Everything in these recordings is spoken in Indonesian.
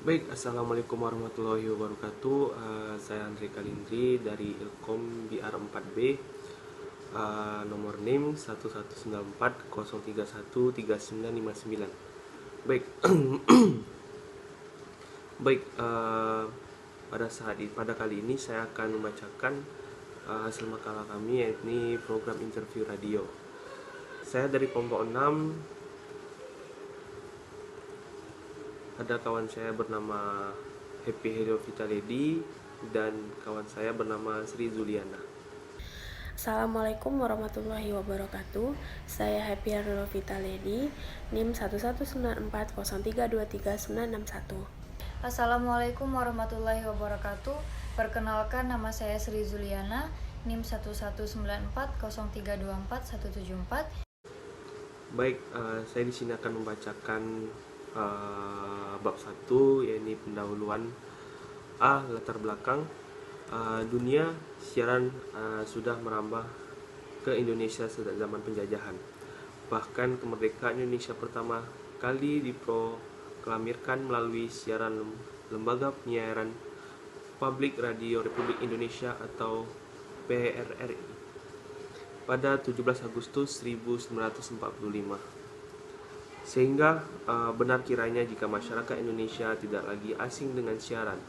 Baik, Assalamualaikum warahmatullahi wabarakatuh. Saya Andre Kalindri dari Ilkom BR4B, nomor NIM 1194031399. Baik, baik. Pada kali ini saya akan membacakan hasil makalah kami, yakni program interview radio. Saya dari kelompok 6. Ada kawan saya bernama Happy Hero Vita Lady dan kawan saya bernama Sri Zuliana. Assalamualaikum warahmatullahi wabarakatuh. Saya Happy Hero Vita Lady, NIM 119403239961. Assalamualaikum warahmatullahi wabarakatuh. Perkenalkan, nama saya Sri Zuliana, NIM 119403241174. Baik, saya di sini akan membacakan bab 1, yaitu pendahuluan. Latar belakang. Dunia siaran sudah merambah ke Indonesia sejak zaman penjajahan. Bahkan kemerdekaan Indonesia pertama kali diproklamirkan melalui siaran Lembaga Penyiaran Publik Radio Republik Indonesia atau PRRI pada 17 Agustus 1945. Sehingga benar kiranya jika masyarakat Indonesia tidak lagi asing dengan siaran,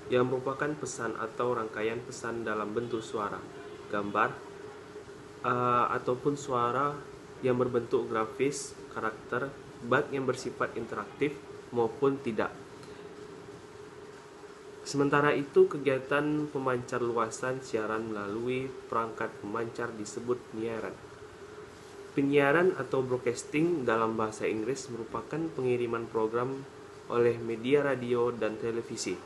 yang merupakan pesan atau rangkaian pesan dalam bentuk suara, gambar, ataupun suara yang berbentuk grafis, karakter, baik yang bersifat interaktif maupun tidak. Sementara itu, kegiatan pemancar luasan siaran melalui perangkat pemancar disebut penyiaran. Penyiaran atau broadcasting dalam bahasa Inggris merupakan pengiriman program oleh media radio dan televisi.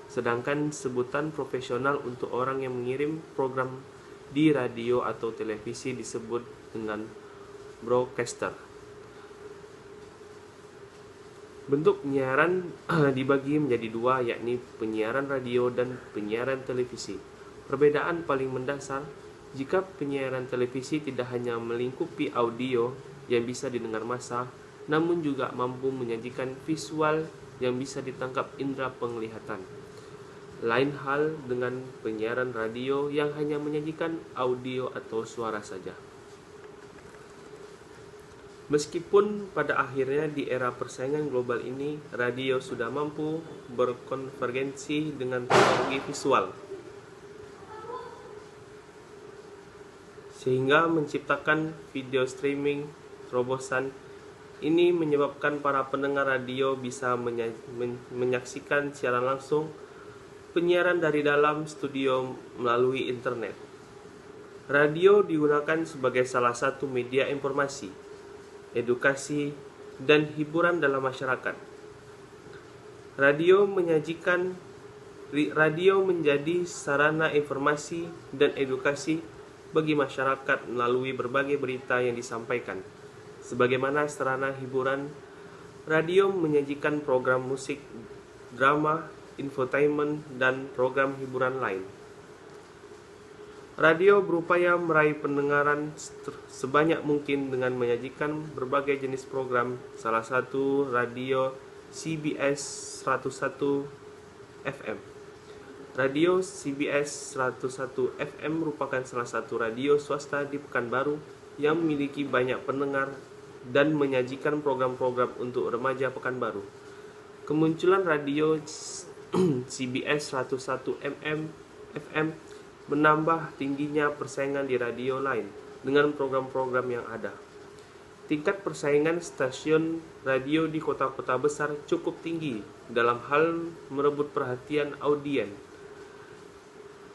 Sedangkan sebutan profesional untuk orang yang mengirim program di radio atau televisi disebut dengan broadcaster. Bentuk penyiaran dibagi menjadi dua, yakni penyiaran radio dan penyiaran televisi. Perbedaan paling mendasar, jika penyiaran televisi tidak hanya melingkupi audio yang bisa didengar massa, namun juga mampu menyajikan visual yang bisa ditangkap indera penglihatan. Lain hal dengan penyiaran radio yang hanya menyajikan audio atau suara saja. Meskipun pada akhirnya di era persaingan global ini, radio sudah mampu berkonvergensi dengan teknologi visual, sehingga menciptakan video streaming terobosan. Ini menyebabkan para pendengar radio bisa menyaksikan siaran langsung penyiaran dari dalam studio melalui internet. Radio digunakan sebagai salah satu media informasi, edukasi, dan hiburan dalam masyarakat. Radio menjadi sarana informasi dan edukasi bagi masyarakat melalui berbagai berita yang disampaikan. Sebagaimana sarana hiburan, radio menyajikan program musik, drama, infotainment, dan program hiburan lain. Radio berupaya meraih pendengaran sebanyak mungkin dengan menyajikan berbagai jenis program, salah satu radio CBS 101 FM. Radio CBS 101 FM merupakan salah satu radio swasta di Pekanbaru yang memiliki banyak pendengar dan menyajikan program-program untuk remaja Pekanbaru. Kemunculan radio CBS 101 FM menambah tingginya persaingan di radio lain dengan program-program yang ada. Tingkat persaingan stasiun radio di kota-kota besar cukup tinggi dalam hal merebut perhatian audiens.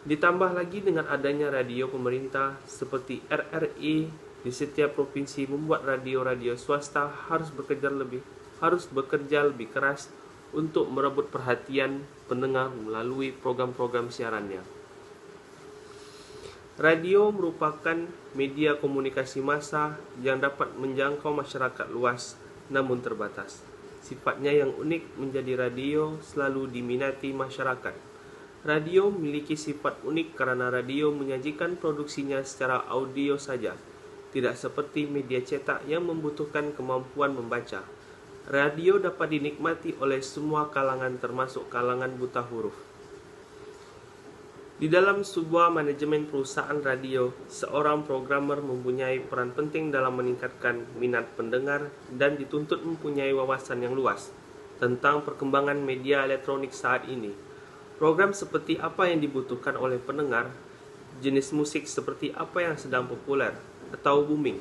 Ditambah lagi dengan adanya radio pemerintah seperti RRI di setiap provinsi membuat radio-radio swasta harus bekerja lebih keras untuk merebut perhatian pendengar melalui program-program siarannya. Radio merupakan media komunikasi massa yang dapat menjangkau masyarakat luas namun terbatas. Sifatnya yang unik menjadi radio selalu diminati masyarakat. Radio memiliki sifat unik karena radio menyajikan produksinya secara audio saja, tidak seperti media cetak yang membutuhkan kemampuan membaca. Radio dapat dinikmati oleh semua kalangan termasuk kalangan buta huruf. Di dalam sebuah manajemen perusahaan radio, seorang programmer mempunyai peran penting dalam meningkatkan minat pendengar dan dituntut mempunyai wawasan yang luas tentang perkembangan media elektronik saat ini. Program seperti apa yang dibutuhkan oleh pendengar, jenis musik seperti apa yang sedang populer atau booming,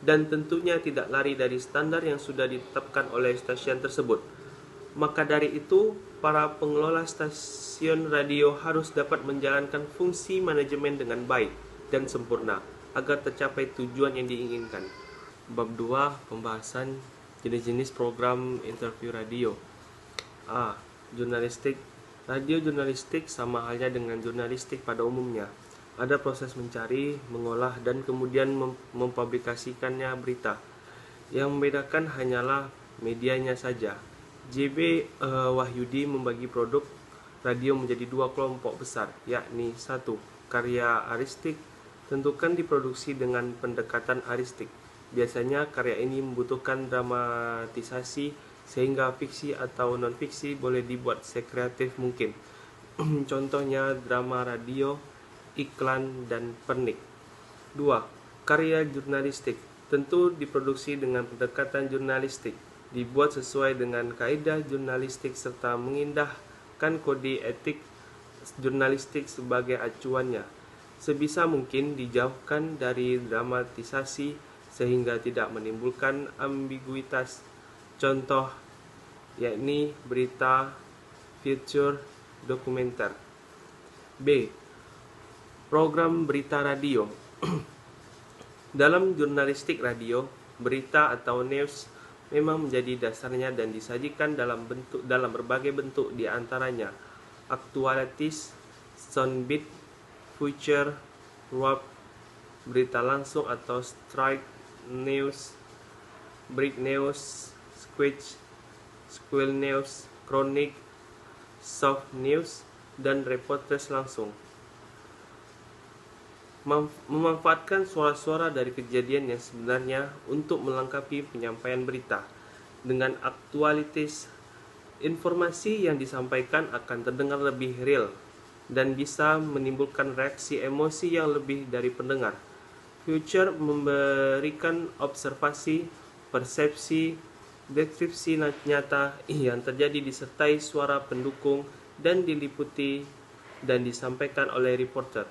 dan tentunya tidak lari dari standar yang sudah ditetapkan oleh stasiun tersebut. Maka dari itu, para pengelola stasiun radio harus dapat menjalankan fungsi manajemen dengan baik dan sempurna agar tercapai tujuan yang diinginkan. Bab 2, pembahasan jenis-jenis program interview radio. A. Jurnalistik. Radio jurnalistik sama halnya dengan jurnalistik pada umumnya. Ada proses mencari, mengolah, dan kemudian mempublikasikannya berita. Yang membedakan hanyalah medianya saja. JB Wahyudi membagi produk radio menjadi dua kelompok besar, yakni 1. Karya aristik. Tentukan diproduksi dengan pendekatan aristik. Biasanya karya ini membutuhkan dramatisasi sehingga fiksi atau non-fiksi boleh dibuat sekreatif mungkin. Contohnya drama radio, iklan, dan pernik. 2. Karya jurnalistik. Tentu diproduksi dengan pendekatan jurnalistik, dibuat sesuai dengan kaidah jurnalistik serta mengindahkan kode etik jurnalistik sebagai acuannya. Sebisa mungkin dijauhkan dari dramatisasi sehingga tidak menimbulkan ambiguitas. Contoh yakni berita, feature, dokumenter. B. Program berita radio. Dalam jurnalistik radio, berita atau news memang menjadi dasarnya dan disajikan dalam berbagai bentuk, di antaranya aktualitas, soundbit, feature, wrap, berita langsung atau straight news, break news, squeal news, kronik, soft news, dan reportage langsung. Memanfaatkan suara-suara dari kejadian yang sebenarnya untuk melengkapi penyampaian berita. Dengan aktualitas, informasi yang disampaikan akan terdengar lebih real dan bisa menimbulkan reaksi emosi yang lebih dari pendengar. Future memberikan observasi, persepsi, deskripsi nyata yang terjadi disertai suara pendukung dan diliputi dan disampaikan oleh reporter.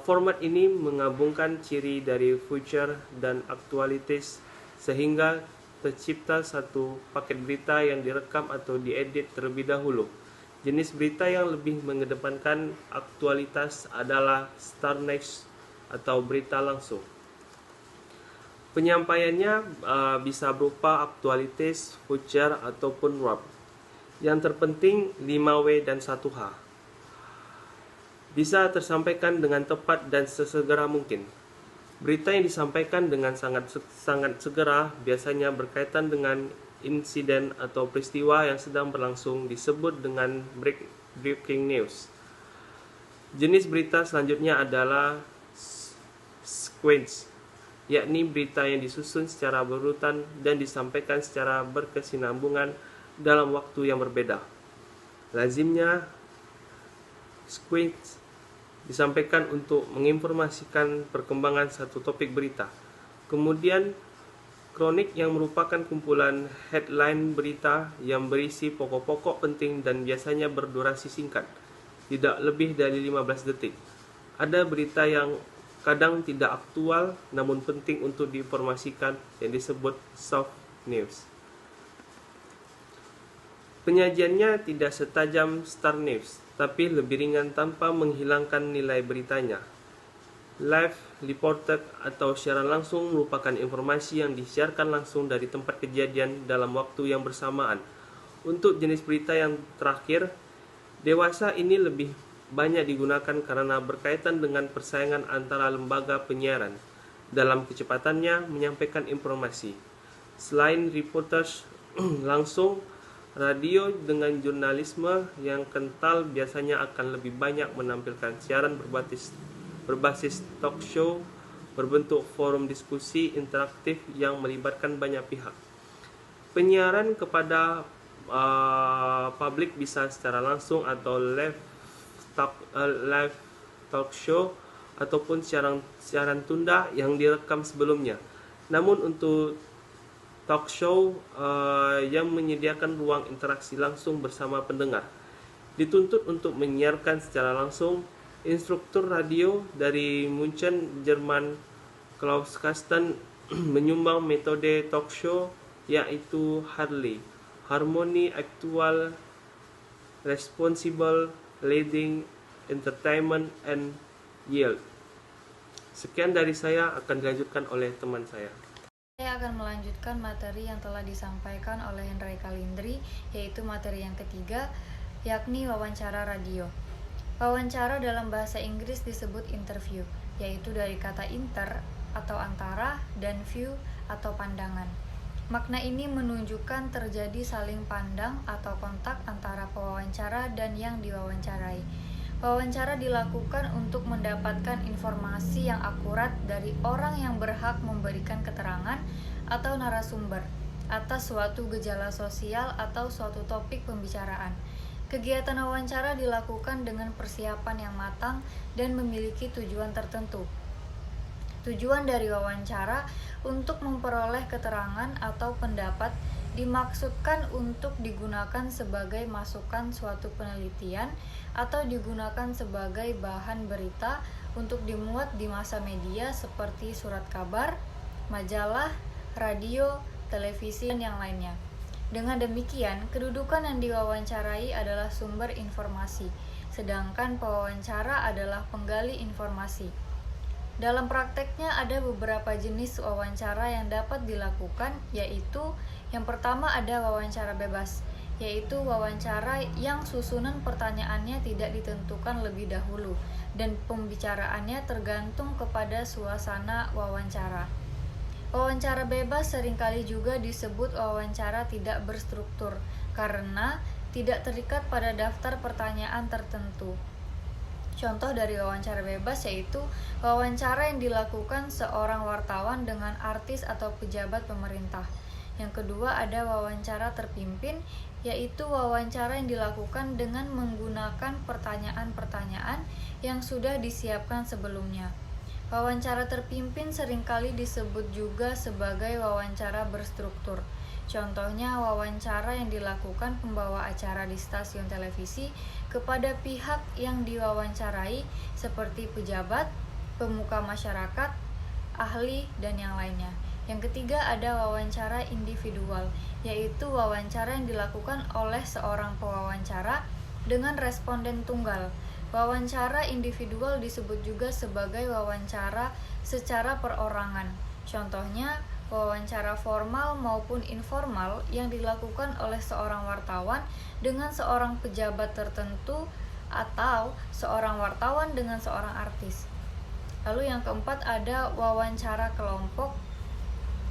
Format ini menggabungkan ciri dari future dan aktualitas sehingga tercipta satu paket berita yang direkam atau diedit terlebih dahulu. Jenis berita yang lebih mengedepankan aktualitas adalah star news atau berita langsung. Penyampaiannya bisa berupa aktualitas, future, ataupun wrap. Yang terpenting 5W dan 1H. Bisa tersampaikan dengan tepat dan sesegera mungkin. Berita yang disampaikan dengan sangat segera biasanya berkaitan dengan insiden atau peristiwa yang sedang berlangsung, disebut dengan breaking news. Jenis berita selanjutnya adalah sequence, yakni berita yang disusun secara berurutan dan disampaikan secara berkesinambungan dalam waktu yang berbeda. Lazimnya, sequence disampaikan untuk menginformasikan perkembangan satu topik berita. Kemudian, kronik yang merupakan kumpulan headline berita yang berisi pokok-pokok penting dan biasanya berdurasi singkat, tidak lebih dari 15 detik. Ada berita yang kadang tidak aktual namun penting untuk diinformasikan yang disebut soft news. Penyajiannya tidak setajam star news, tapi lebih ringan tanpa menghilangkan nilai beritanya. Live reported atau siaran langsung merupakan informasi yang disiarkan langsung dari tempat kejadian dalam waktu yang bersamaan. Untuk jenis berita yang terakhir, dewasa ini lebih banyak digunakan karena berkaitan dengan persaingan antara lembaga penyiaran dalam kecepatannya menyampaikan informasi. Selain reportage langsung, radio dengan jurnalisme yang kental biasanya akan lebih banyak menampilkan siaran berbasis talk show berbentuk forum diskusi interaktif yang melibatkan banyak pihak. Penyiaran kepada publik bisa secara langsung atau live talk show ataupun siaran tunda yang direkam sebelumnya. Namun untuk talk show yang menyediakan ruang interaksi langsung bersama pendengar dituntut untuk menyiarkan secara langsung. Instruktur radio dari Munchen, Jerman, Klaus Kasten menyumbang metode talk show yaitu Harmony, Actual, Responsible, Leading, Entertainment, and Yield. Sekian dari saya, akan dilanjutkan oleh teman saya. Saya akan melanjutkan materi yang telah disampaikan oleh Hendray Kalindri, yaitu materi yang ketiga, yakni wawancara radio. Wawancara dalam bahasa Inggris disebut interview, yaitu dari kata inter atau antara dan view atau pandangan. Makna ini menunjukkan terjadi saling pandang atau kontak antara pewawancara dan yang diwawancarai. Wawancara dilakukan untuk mendapatkan informasi yang akurat dari orang yang berhak memberikan keterangan atau narasumber atas suatu gejala sosial atau suatu topik pembicaraan. Kegiatan wawancara dilakukan dengan persiapan yang matang dan memiliki tujuan tertentu. Tujuan dari wawancara untuk memperoleh keterangan atau pendapat dimaksudkan untuk digunakan sebagai masukan suatu penelitian atau digunakan sebagai bahan berita untuk dimuat di massa media seperti surat kabar, majalah, radio, televisi, dan yang lainnya. Dengan demikian, kedudukan yang diwawancarai adalah sumber informasi, sedangkan pewawancara adalah penggali informasi. Dalam prakteknya ada beberapa jenis wawancara yang dapat dilakukan, yaitu yang pertama ada wawancara bebas, yaitu wawancara yang susunan pertanyaannya tidak ditentukan lebih dahulu dan pembicaraannya tergantung kepada suasana wawancara. Wawancara bebas seringkali juga disebut wawancara tidak berstruktur karena tidak terikat pada daftar pertanyaan tertentu. Contoh dari wawancara bebas yaitu wawancara yang dilakukan seorang wartawan dengan artis atau pejabat pemerintah. Yang kedua ada wawancara terpimpin, yaitu wawancara yang dilakukan dengan menggunakan pertanyaan-pertanyaan yang sudah disiapkan sebelumnya. Wawancara terpimpin seringkali disebut juga sebagai wawancara berstruktur. Contohnya wawancara yang dilakukan pembawa acara di stasiun televisi kepada pihak yang diwawancarai seperti pejabat, pemuka masyarakat, ahli, dan yang lainnya. Yang ketiga ada wawancara individual, yaitu wawancara yang dilakukan oleh seorang pewawancara dengan responden tunggal. Wawancara individual disebut juga sebagai wawancara secara perorangan. Contohnya, wawancara formal maupun informal yang dilakukan oleh seorang wartawan dengan seorang pejabat tertentu atau seorang wartawan dengan seorang artis. Lalu yang keempat ada wawancara kelompok,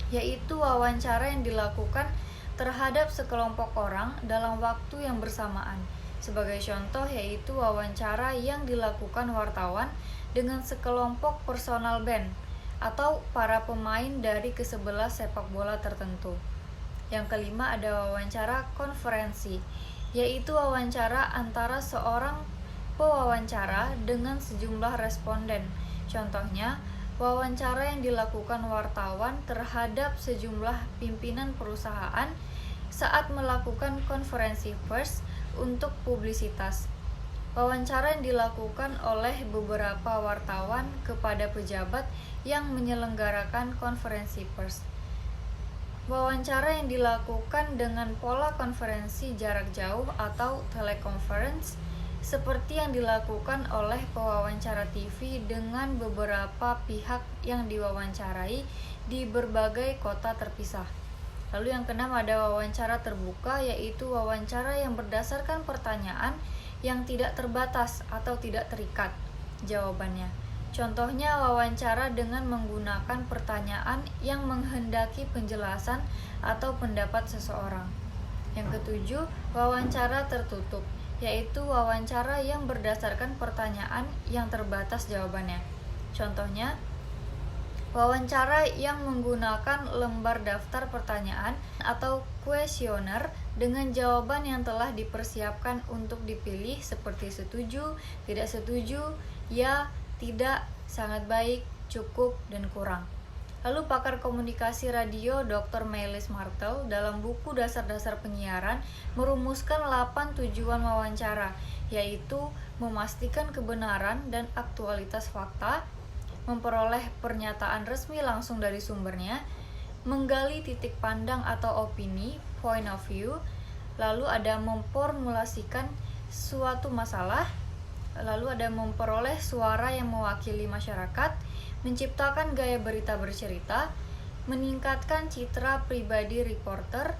yaitu wawancara yang dilakukan terhadap sekelompok orang dalam waktu yang bersamaan. Sebagai contoh yaitu wawancara yang dilakukan wartawan dengan sekelompok personal band atau para pemain dari ke-11 sepak bola tertentu. Yang kelima ada wawancara konferensi, yaitu wawancara antara seorang pewawancara dengan sejumlah responden. Contohnya, wawancara yang dilakukan wartawan terhadap sejumlah pimpinan perusahaan saat melakukan konferensi pers untuk publisitas. Wawancara yang dilakukan oleh beberapa wartawan kepada pejabat yang menyelenggarakan konferensi pers. Wawancara yang dilakukan dengan pola konferensi jarak jauh atau teleconference, seperti yang dilakukan oleh pewawancara TV dengan beberapa pihak yang diwawancarai di berbagai kota terpisah. Lalu yang keenam ada wawancara terbuka, yaitu wawancara yang berdasarkan pertanyaan yang tidak terbatas atau tidak terikat jawabannya. Contohnya wawancara dengan menggunakan pertanyaan yang menghendaki penjelasan atau pendapat seseorang. Yang ketujuh, wawancara tertutup, yaitu wawancara yang berdasarkan pertanyaan yang terbatas jawabannya. Contohnya, Wawancara yang menggunakan lembar daftar pertanyaan atau kuesioner dengan jawaban yang telah dipersiapkan untuk dipilih seperti setuju, tidak setuju, ya, tidak, sangat baik, cukup, dan kurang. Lalu pakar komunikasi radio Dr. Melis Martel dalam buku Dasar-Dasar Penyiaran merumuskan 8 tujuan wawancara, yaitu memastikan kebenaran dan aktualitas fakta, memperoleh pernyataan resmi langsung dari sumbernya, menggali titik pandang atau opini, point of view, lalu ada memformulasikan suatu masalah, lalu ada memperoleh suara yang mewakili masyarakat, menciptakan gaya berita bercerita, meningkatkan citra pribadi reporter,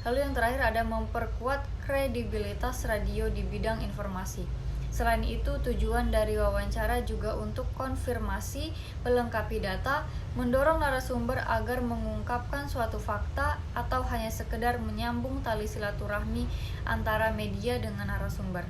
lalu yang terakhir ada memperkuat kredibilitas radio di bidang informasi. Selain itu, tujuan dari wawancara juga untuk konfirmasi, melengkapi data, mendorong narasumber agar mengungkapkan suatu fakta, atau hanya sekedar menyambung tali silaturahmi antara media dengan narasumber.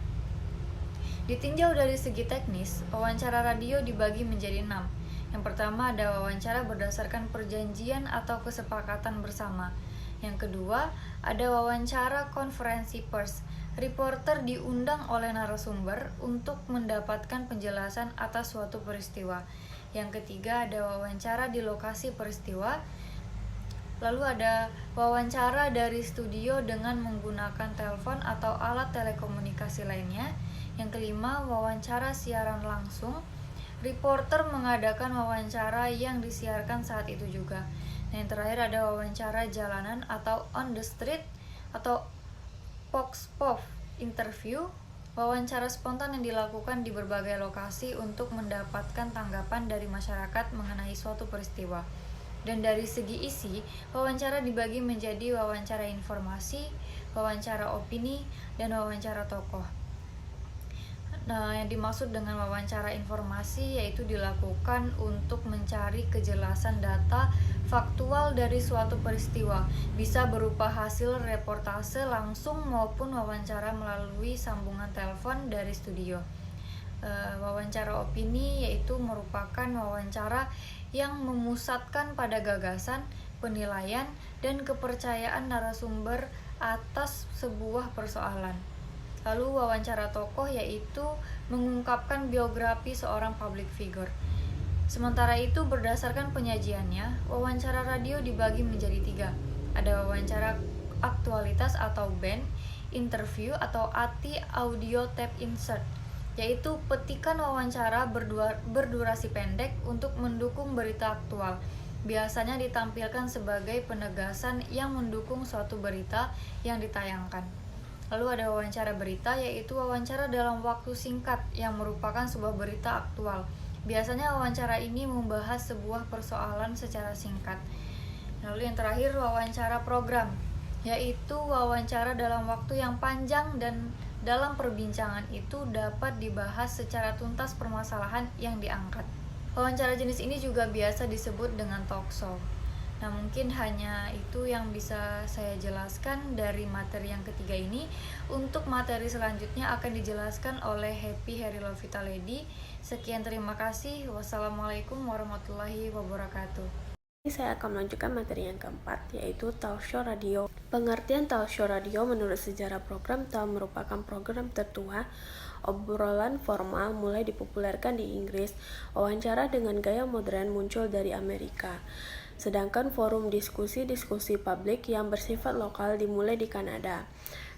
Ditinjau dari segi teknis, wawancara radio dibagi menjadi 6. Yang pertama ada wawancara berdasarkan perjanjian atau kesepakatan bersama. Yang kedua ada wawancara konferensi pers. Reporter diundang oleh narasumber untuk mendapatkan penjelasan atas suatu peristiwa. Yang ketiga ada wawancara di lokasi peristiwa. Lalu ada wawancara dari studio dengan menggunakan telepon atau alat telekomunikasi lainnya. Yang kelima wawancara siaran langsung. Reporter mengadakan wawancara yang disiarkan saat itu juga. Yang terakhir ada wawancara jalanan atau on the street atau Fox-Pop interview, wawancara spontan yang dilakukan di berbagai lokasi untuk mendapatkan tanggapan dari masyarakat mengenai suatu peristiwa. Dan dari segi isi, wawancara dibagi menjadi wawancara informasi, wawancara opini, dan wawancara tokoh. Nah, yang dimaksud dengan wawancara informasi yaitu dilakukan untuk mencari kejelasan data faktual dari suatu peristiwa, bisa berupa hasil reportase langsung maupun wawancara melalui sambungan telepon dari studio. Wawancara opini yaitu merupakan wawancara yang memusatkan pada gagasan, penilaian, dan kepercayaan narasumber atas sebuah persoalan. Lalu wawancara tokoh yaitu mengungkapkan biografi seorang public figure. Sementara itu berdasarkan penyajiannya, wawancara radio dibagi menjadi 3. Ada wawancara aktualitas atau band, interview atau ATI audio tape insert, yaitu petikan wawancara berdurasi pendek untuk mendukung berita aktual. Biasanya ditampilkan sebagai penegasan yang mendukung suatu berita yang ditayangkan. Lalu ada wawancara berita, yaitu wawancara dalam waktu singkat yang merupakan sebuah berita aktual. Biasanya wawancara ini membahas sebuah persoalan secara singkat. Lalu yang terakhir wawancara program, yaitu wawancara dalam waktu yang panjang dan dalam perbincangan itu dapat dibahas secara tuntas permasalahan yang diangkat. Wawancara jenis ini juga biasa disebut dengan talk show. Nah, mungkin hanya itu yang bisa saya jelaskan dari materi yang ketiga ini. Untuk materi selanjutnya akan dijelaskan oleh Happy Herilovita Lady. Sekian, terima kasih. Wassalamualaikum warahmatullahi wabarakatuh. Saya akan melanjutkan materi yang keempat, yaitu talk show radio. Pengertian talk show radio menurut sejarah program telah merupakan program tertua obrolan formal mulai dipopulerkan di Inggris. Wawancara dengan gaya modern muncul dari Amerika. Sedangkan forum diskusi publik yang bersifat lokal dimulai di Kanada.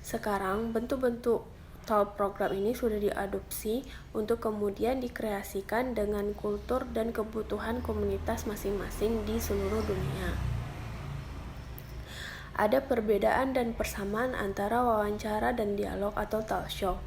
Sekarang, bentuk-bentuk talk program ini sudah diadopsi untuk kemudian dikreasikan dengan kultur dan kebutuhan komunitas masing-masing di seluruh dunia. Ada perbedaan dan persamaan antara wawancara dan dialog atau talk show.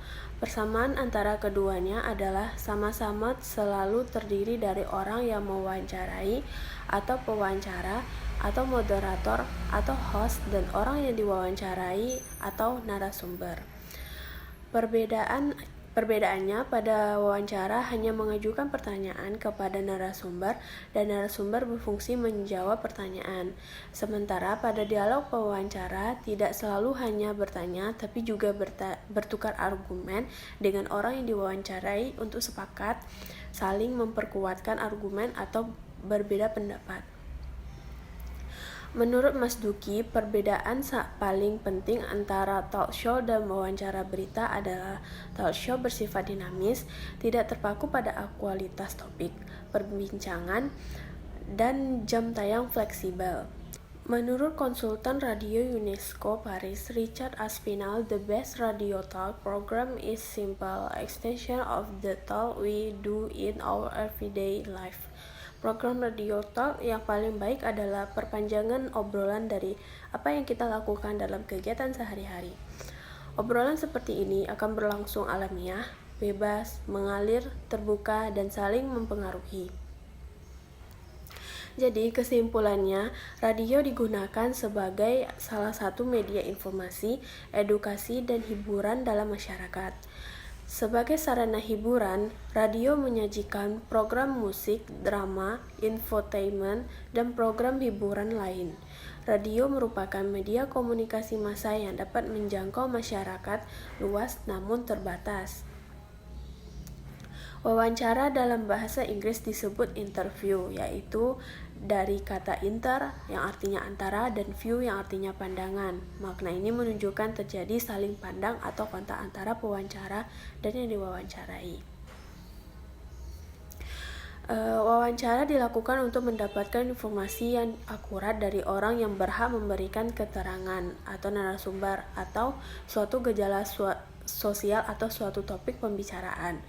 Persamaan antara keduanya adalah sama-sama selalu terdiri dari orang yang mewawancarai atau pewawancara atau moderator atau host dan orang yang diwawancarai atau narasumber. Perbedaannya pada wawancara hanya mengajukan pertanyaan kepada narasumber dan narasumber berfungsi menjawab pertanyaan. Sementara pada dialog pewawancara tidak selalu hanya bertanya tapi juga bertukar argumen dengan orang yang diwawancarai untuk sepakat saling memperkuatkan argumen atau berbeda pendapat. Menurut Mas Duki, perbedaan paling penting antara talk show dan wawancara berita adalah talk show bersifat dinamis, tidak terpaku pada aktualitas topik, perbincangan, dan jam tayang fleksibel. Menurut konsultan radio UNESCO Paris, Richard Aspinall, the best radio talk program is simple extension of the talk we do in our everyday life. Program radio talk yang paling baik adalah perpanjangan obrolan dari apa yang kita lakukan dalam kegiatan sehari-hari. Obrolan seperti ini akan berlangsung alamiah, bebas, mengalir, terbuka, dan saling mempengaruhi. Jadi kesimpulannya, radio digunakan sebagai salah satu media informasi, edukasi, dan hiburan dalam masyarakat. Sebagai sarana hiburan, radio menyajikan program musik, drama, infotainment, dan program hiburan lain. Radio merupakan media komunikasi massa yang dapat menjangkau masyarakat luas namun terbatas. Wawancara dalam bahasa Inggris disebut interview, yaitu dari kata inter yang artinya antara dan view yang artinya pandangan. Makna ini menunjukkan terjadi saling pandang atau kontak antara pewawancara dan yang diwawancarai. Wawancara dilakukan untuk mendapatkan informasi yang akurat dari orang yang berhak memberikan keterangan atau narasumber atau suatu gejala sosial atau suatu topik pembicaraan.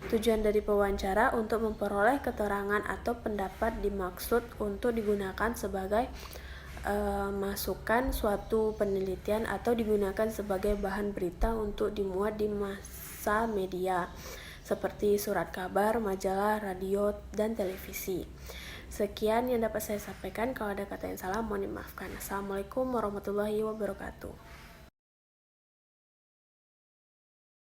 Tujuan dari pewawancara untuk memperoleh keterangan atau pendapat dimaksud untuk digunakan sebagai masukan suatu penelitian atau digunakan sebagai bahan berita untuk dimuat di massa media seperti surat kabar, majalah, radio, dan televisi. Sekian yang dapat saya sampaikan. Kalau ada kata yang salah mohon dimaafkan. Assalamualaikum warahmatullahi wabarakatuh.